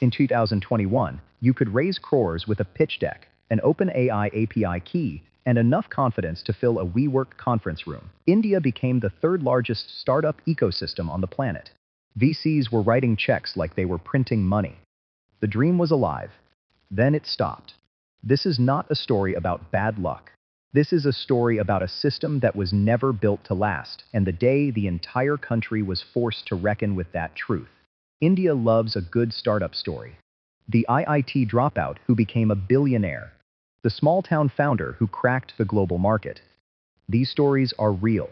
In 2021, you could raise crores with a pitch deck, an OpenAI API key, and enough confidence to fill a WeWork conference room. India became the third largest startup ecosystem on the planet. VCs were writing checks like they were printing money. The dream was alive. Then it stopped. This is not a story about bad luck. This is a story about a system that was never built to last, and the day the entire country was forced to reckon with that truth. India loves a good startup story. The IIT dropout who became a billionaire. The small-town founder who cracked the global market. These stories are real.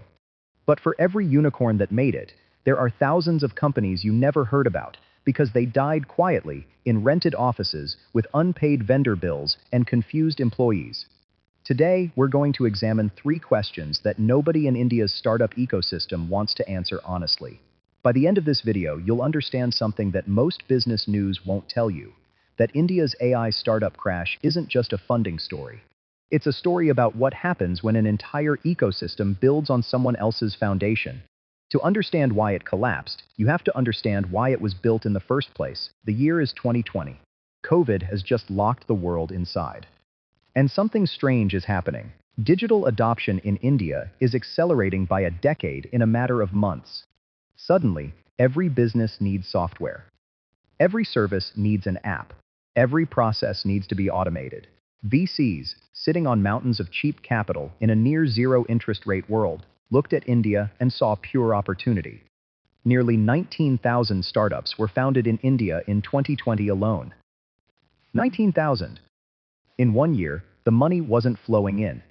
But for every unicorn that made it, there are thousands of companies you never heard about because they died quietly in rented offices with unpaid vendor bills and confused employees. Today, we're going to examine 3 questions that nobody in India's startup ecosystem wants to answer honestly. By the end of this video, you'll understand something that most business news won't tell you, that India's AI startup crash isn't just a funding story. It's a story about what happens when an entire ecosystem builds on someone else's foundation. To understand why it collapsed, you have to understand why it was built in the first place. The year is 2020. COVID has just locked the world inside. And something strange is happening. Digital adoption in India is accelerating by a decade in a matter of months. Suddenly, every business needs software. Every service needs an app. Every process needs to be automated. VCs, sitting on mountains of cheap capital in a near-zero interest rate world, looked at India and saw pure opportunity. Nearly 19,000 startups were founded in India in 2020 alone. 19,000. In 1 year, the money wasn't flowing in.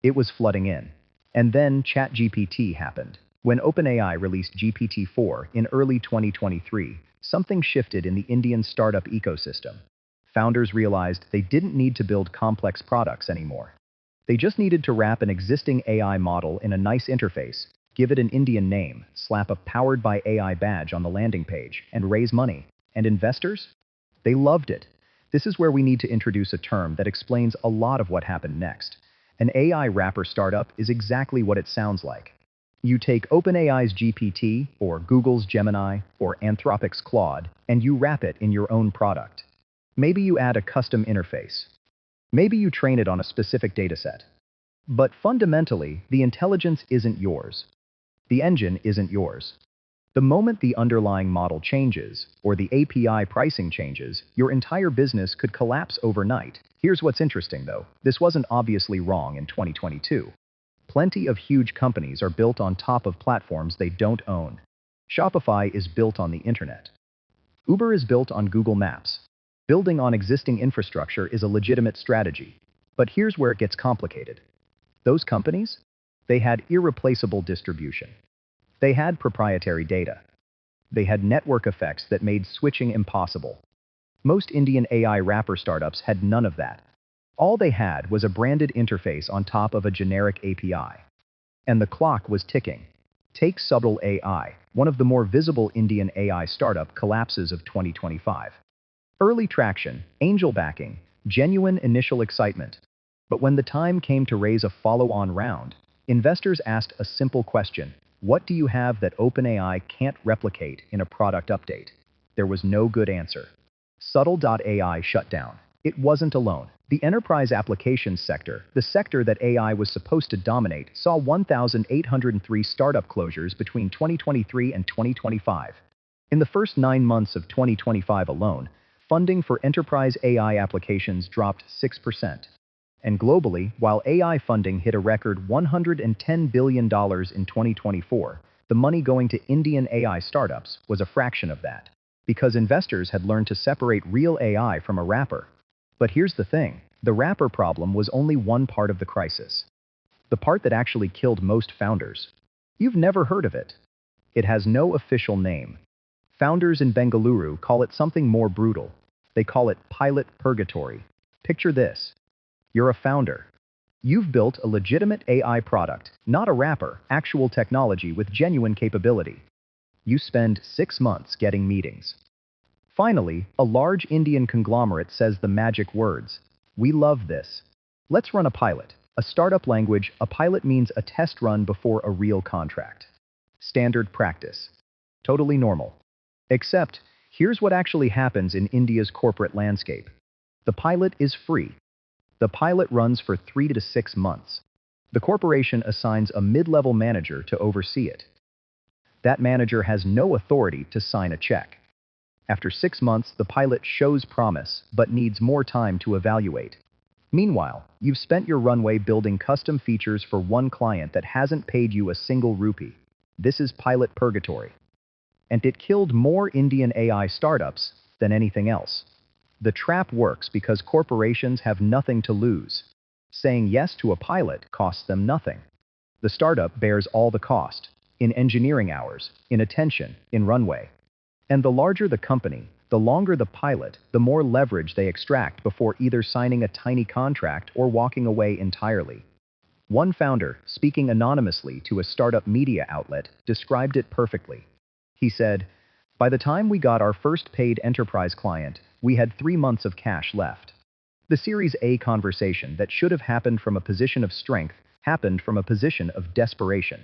It was flooding in. And then ChatGPT happened. When OpenAI released GPT-4 in early 2023, something shifted in the Indian startup ecosystem. Founders realized they didn't need to build complex products anymore. They just needed to wrap an existing AI model in a nice interface, give it an Indian name, slap a powered by AI badge on the landing page, and raise money. And investors? They loved it. This is where we need to introduce a term that explains a lot of what happened next. An AI wrapper startup is exactly what it sounds like. You take OpenAI's GPT, or Google's Gemini, or Anthropic's Claude, and you wrap it in your own product. Maybe you add a custom interface. Maybe you train it on a specific dataset. But fundamentally, the intelligence isn't yours. The engine isn't yours. The moment the underlying model changes, or the API pricing changes, your entire business could collapse overnight. Here's what's interesting, though. This wasn't obviously wrong in 2022. Plenty of huge companies are built on top of platforms they don't own. Shopify is built on the internet. Uber is built on Google Maps. Building on existing infrastructure is a legitimate strategy. But here's where it gets complicated. Those companies? They had irreplaceable distribution. They had proprietary data. They had network effects that made switching impossible. Most Indian AI wrapper startups had none of that. All they had was a branded interface on top of a generic API. And the clock was ticking. Take Rubble AI, one of the more visible Indian AI startup collapses of 2025. Early traction, angel backing, genuine initial excitement. But when the time came to raise a follow-on round, investors asked a simple question: what do you have that OpenAI can't replicate in a product update? There was no good answer. Subtle.ai shut down. It wasn't alone. The enterprise applications sector, the sector that AI was supposed to dominate, saw 1,803 startup closures between 2023 and 2025. In the first 9 months of 2025 alone, funding for enterprise AI applications dropped 6%. And globally, while AI funding hit a record $110 billion in 2024, the money going to Indian AI startups was a fraction of that, because investors had learned to separate real AI from a wrapper. But here's the thing, the wrapper problem was only one part of the crisis. The part that actually killed most founders. You've never heard of it. It has no official name. Founders in Bengaluru call it something more brutal. They call it pilot purgatory. Picture this. You're a founder. You've built a legitimate AI product, not a wrapper, actual technology with genuine capability. You spend 6 months getting meetings. Finally, a large Indian conglomerate says the magic words: "We love this. Let's run a pilot." A startup language, a pilot means a test run before a real contract. Standard practice. Totally normal. Except, Here's what actually happens in India's corporate landscape. The pilot is free. The pilot runs for 3 to 6 months. The corporation assigns a mid-level manager to oversee it. That manager has no authority to sign a check. After 6 months, the pilot shows promise, but needs more time to evaluate. Meanwhile, you've spent your runway building custom features for one client that hasn't paid you a single rupee. This is pilot purgatory. And it killed more Indian AI startups than anything else. The trap works because corporations have nothing to lose. Saying yes to a pilot costs them nothing. The startup bears all the cost, in engineering hours, in attention, in runway. And the larger the company, the longer the pilot, the more leverage they extract before either signing a tiny contract or walking away entirely. One founder, speaking anonymously to a startup media outlet, described it perfectly. He said, "By the time we got our first paid enterprise client, we had 3 months of cash left." The Series A conversation that should have happened from a position of strength happened from a position of desperation.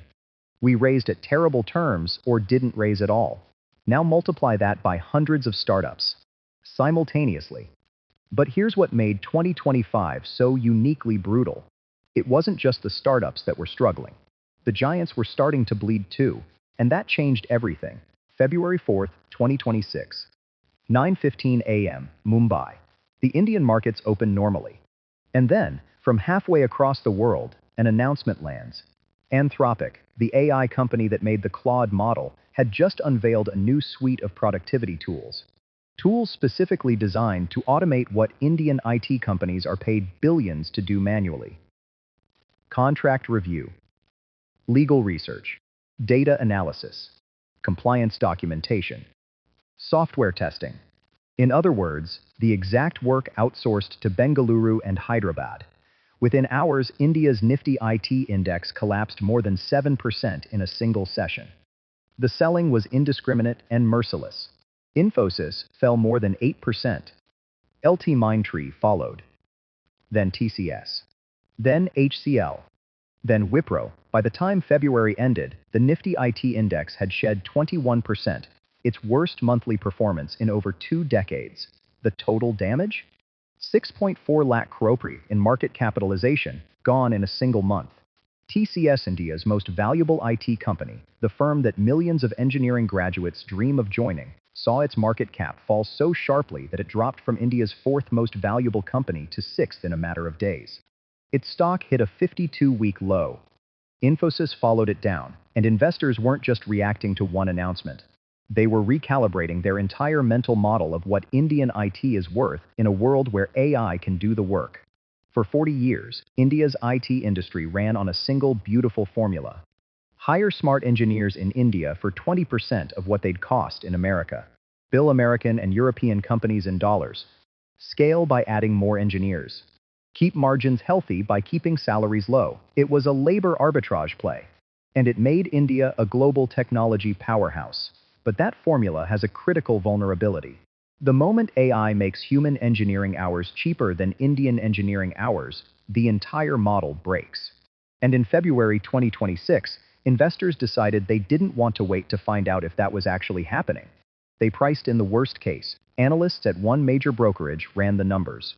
We raised at terrible terms or didn't raise at all. Now multiply that by hundreds of startups simultaneously. But here's what made 2025 so uniquely brutal. It wasn't just the startups that were struggling. The giants were starting to bleed too, and that changed everything. February 4th, 2026. 9:15 a.m., Mumbai. The Indian markets open normally. And then, from halfway across the world, an announcement lands. Anthropic, the AI company that made the Claude model, had just unveiled a new suite of productivity tools. Tools specifically designed to automate what Indian IT companies are paid billions to do manually. Contract review, legal research, data analysis, compliance documentation, software testing. In other words, the exact work outsourced to Bengaluru and Hyderabad. Within hours, India's Nifty IT index collapsed more than 7% in a single session. The selling was indiscriminate and merciless. Infosys fell more than 8%. LT followed. Then TCS. Then HCL. Then Wipro. By the time February ended, the Nifty IT index had shed 21%, its worst monthly performance in over 2 decades. The total damage? 6.4 lakh crore in market capitalization, gone in a single month. TCS, India's most valuable IT company, the firm that millions of engineering graduates dream of joining, saw its market cap fall so sharply that it dropped from India's 4th most valuable company to 6th in a matter of days. Its stock hit a 52-week low. Infosys followed it down, and investors weren't just reacting to one announcement. They were recalibrating their entire mental model of what Indian IT is worth in a world where AI can do the work. For 40 years, India's IT industry ran on a single beautiful formula. Hire smart engineers in India for 20% of what they'd cost in America. Bill American and European companies in dollars. Scale by adding more engineers. Keep margins healthy by keeping salaries low. It was a labor arbitrage play. And it made India a global technology powerhouse. But that formula has a critical vulnerability. The moment AI makes human engineering hours cheaper than Indian engineering hours, the entire model breaks. And in February 2026, investors decided they didn't want to wait to find out if that was actually happening. They priced in the worst case. Analysts at one major brokerage ran the numbers.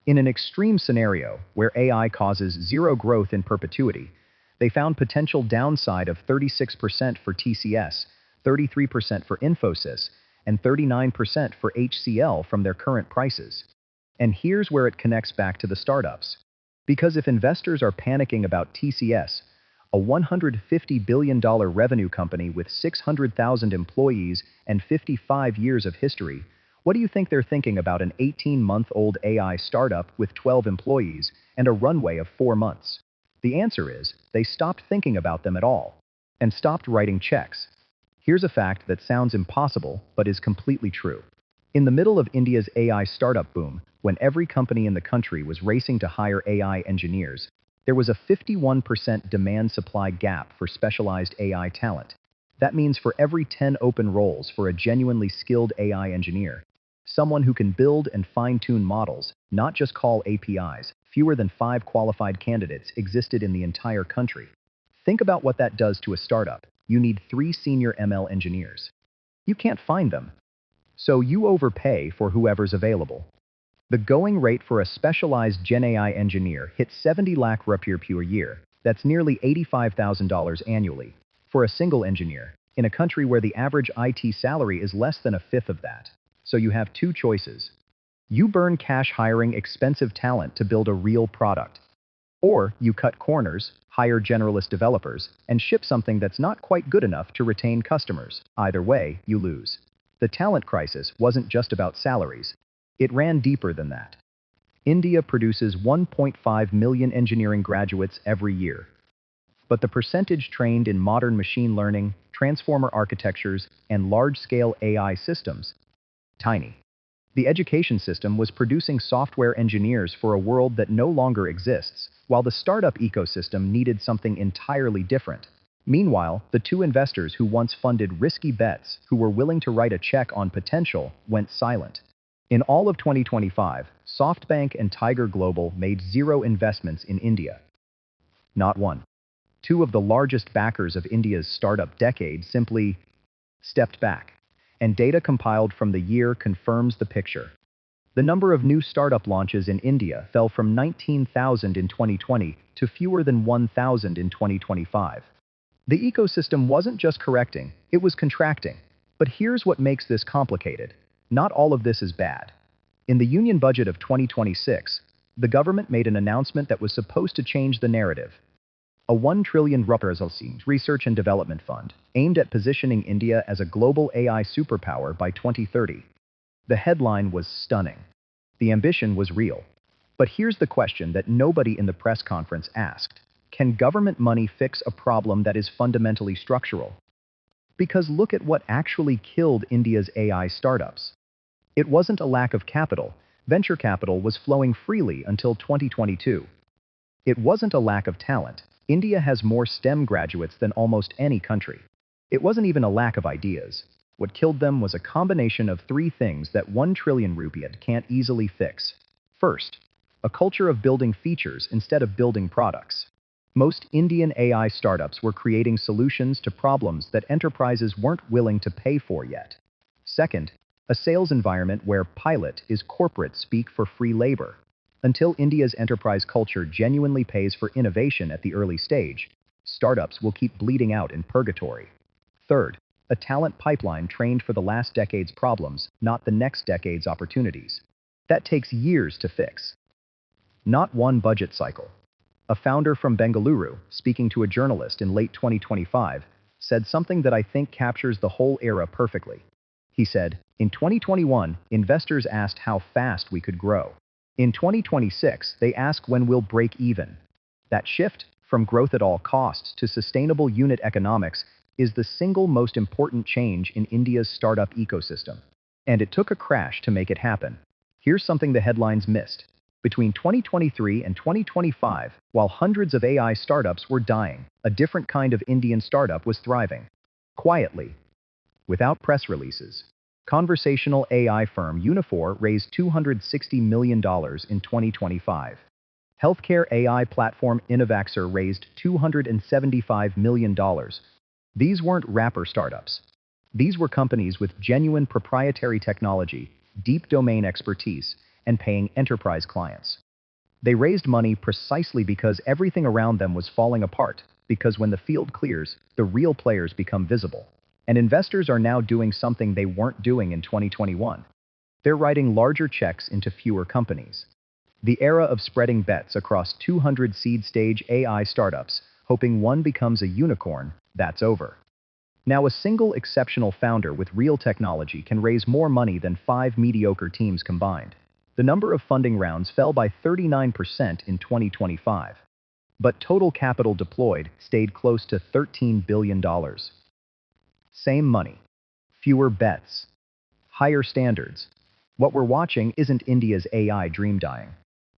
In an extreme scenario, where AI causes zero growth in perpetuity, they found potential downside of 36% for TCS, 33% for Infosys, and 39% for HCL from their current prices. And here's where it connects back to the startups. Because if investors are panicking about TCS, a $150 billion revenue company with 600,000 employees and 55 years of history, what do you think they're thinking about an 18-month-old AI startup with 12 employees and a runway of 4 months? The answer is, they stopped thinking about them at all, and stopped writing checks. Here's a fact that sounds impossible, but is completely true. In the middle of India's AI startup boom, when every company in the country was racing to hire AI engineers, there was a 51% demand-supply gap for specialized AI talent. That means for every 10 open roles for a genuinely skilled AI engineer, someone who can build and fine-tune models, not just call APIs, fewer than 5 qualified candidates existed in the entire country. Think about what that does to a startup. You need 3 senior ML engineers. You can't find them. So you overpay for whoever's available. The going rate for a specialized Gen AI engineer hit 70 lakh rupiah per year. That's nearly $85,000 annually for a single engineer, in a country where the average IT salary is less than a fifth of that. So you have two choices. You burn cash hiring expensive talent to build a real product. Or you cut corners, hire generalist developers, and ship something that's not quite good enough to retain customers. Either way, you lose. The talent crisis wasn't just about salaries. It ran deeper than that. India produces 1.5 million engineering graduates every year. But the percentage trained in modern machine learning, transformer architectures, and large-scale AI systems, tiny. The education system was producing software engineers for a world that no longer exists, while the startup ecosystem needed something entirely different. Meanwhile, the two investors who once funded risky bets, who were willing to write a check on potential, went silent. In all of 2025, SoftBank and Tiger Global made zero investments in India. Not one. Two of the largest backers of India's startup decade simply stepped back. And data compiled from the year confirms the picture. The number of new startup launches in India fell from 19,000 in 2020 to fewer than 1,000 in 2025. The ecosystem wasn't just correcting, it was contracting. But here's what makes this complicated. Not all of this is bad. In the union budget of 2026, the government made an announcement that was supposed to change the narrative. A 1 trillion rupees research and development fund aimed at positioning India as a global AI superpower by 2030. The headline was stunning. The ambition was real. But here's the question that nobody in the press conference asked. Can government money fix a problem that is fundamentally structural? Because look at what actually killed India's AI startups. It wasn't a lack of capital. Venture capital was flowing freely until 2022. It wasn't a lack of talent. India has more STEM graduates than almost any country. It wasn't even a lack of ideas. What killed them was a combination of three things that 1 trillion rupees can't easily fix. First, a culture of building features instead of building products. Most Indian AI startups were creating solutions to problems that enterprises weren't willing to pay for yet. Second, a sales environment where pilot is corporate speak for free labor. Until India's enterprise culture genuinely pays for innovation at the early stage, startups will keep bleeding out in purgatory. Third, a talent pipeline trained for the last decade's problems, not the next decade's opportunities. That takes years to fix. Not one budget cycle. A founder from Bengaluru, speaking to a journalist in late 2025, said something that I think captures the whole era perfectly. He said, "In 2021, investors asked how fast we could grow. In 2026, they ask when we'll break even." That shift from growth at all costs to sustainable unit economics is the single most important change in India's startup ecosystem. And it took a crash to make it happen. Here's something the headlines missed. Between 2023 and 2025, while hundreds of AI startups were dying, a different kind of Indian startup was thriving. Quietly. Without press releases. Conversational AI firm Uniphore raised $260 million in 2025. Healthcare AI platform Innovaxer raised $275 million. These weren't wrapper startups. These were companies with genuine proprietary technology, deep domain expertise, and paying enterprise clients. They raised money precisely because everything around them was falling apart, because when the field clears, the real players become visible. And investors are now doing something they weren't doing in 2021. They're writing larger checks into fewer companies. The era of spreading bets across 200 seed-stage AI startups, hoping one becomes a unicorn, that's over. Now a single exceptional founder with real technology can raise more money than 5 mediocre teams combined. The number of funding rounds fell by 39% in 2025. But total capital deployed stayed close to $13 billion. Same money. Fewer bets. Higher standards. What we're watching isn't India's AI dream dying.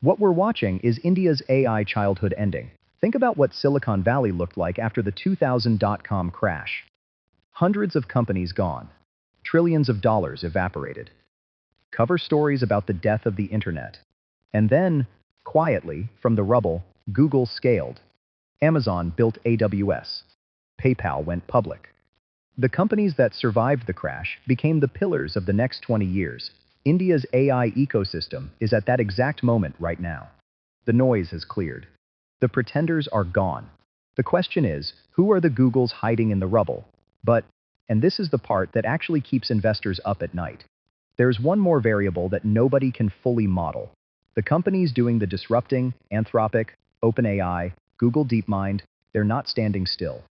What we're watching is India's AI childhood ending. Think about what Silicon Valley looked like after the 2000 dot-com crash. Hundreds of companies gone. Trillions of dollars evaporated. Cover stories about the death of the internet. And then, quietly, from the rubble, Google scaled. Amazon built AWS. PayPal went public. The companies that survived the crash became the pillars of the next 20 years. India's AI ecosystem is at that exact moment right now. The noise has cleared. The pretenders are gone. The question is, who are the Googles hiding in the rubble? But, and this is the part that actually keeps investors up at night, there's one more variable that nobody can fully model. The companies doing the disrupting, Anthropic, OpenAI, Google DeepMind, they're not standing still.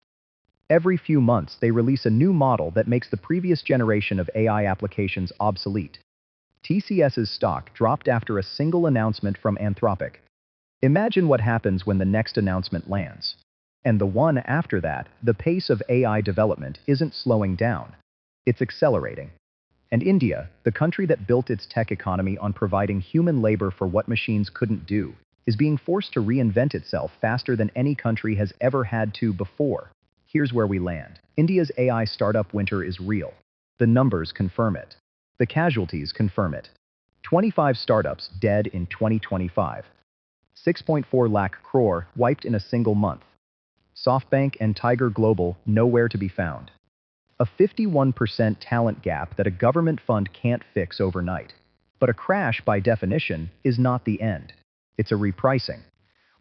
Every few months, they release a new model that makes the previous generation of AI applications obsolete. TCS's stock dropped after a single announcement from Anthropic. Imagine what happens when the next announcement lands. And the one after that, the pace of AI development isn't slowing down. It's accelerating. And India, the country that built its tech economy on providing human labor for what machines couldn't do, is being forced to reinvent itself faster than any country has ever had to before. Here's where we land. India's AI startup winter is real. The numbers confirm it. The casualties confirm it. 25 startups dead in 2025. 6.4 lakh crore wiped in a single month. SoftBank and Tiger Global nowhere to be found. A 51% talent gap that a government fund can't fix overnight. But a crash, by definition, is not the end. It's a repricing.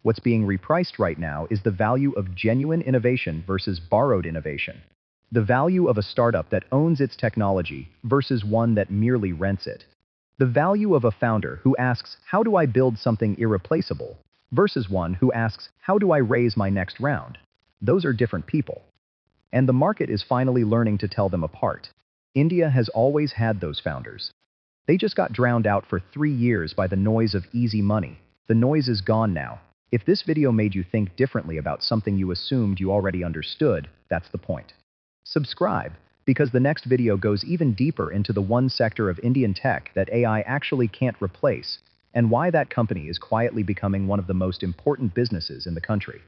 What's being repriced right now is the value of genuine innovation versus borrowed innovation. The value of a startup that owns its technology versus one that merely rents it. The value of a founder who asks, how do I build something irreplaceable, versus one who asks, how do I raise my next round? Those are different people. And the market is finally learning to tell them apart. India has always had those founders. They just got drowned out for 3 years by the noise of easy money. The noise is gone now. If this video made you think differently about something you assumed you already understood, that's the point. Subscribe, because the next video goes even deeper into the one sector of Indian tech that AI actually can't replace, and why that company is quietly becoming one of the most important businesses in the country.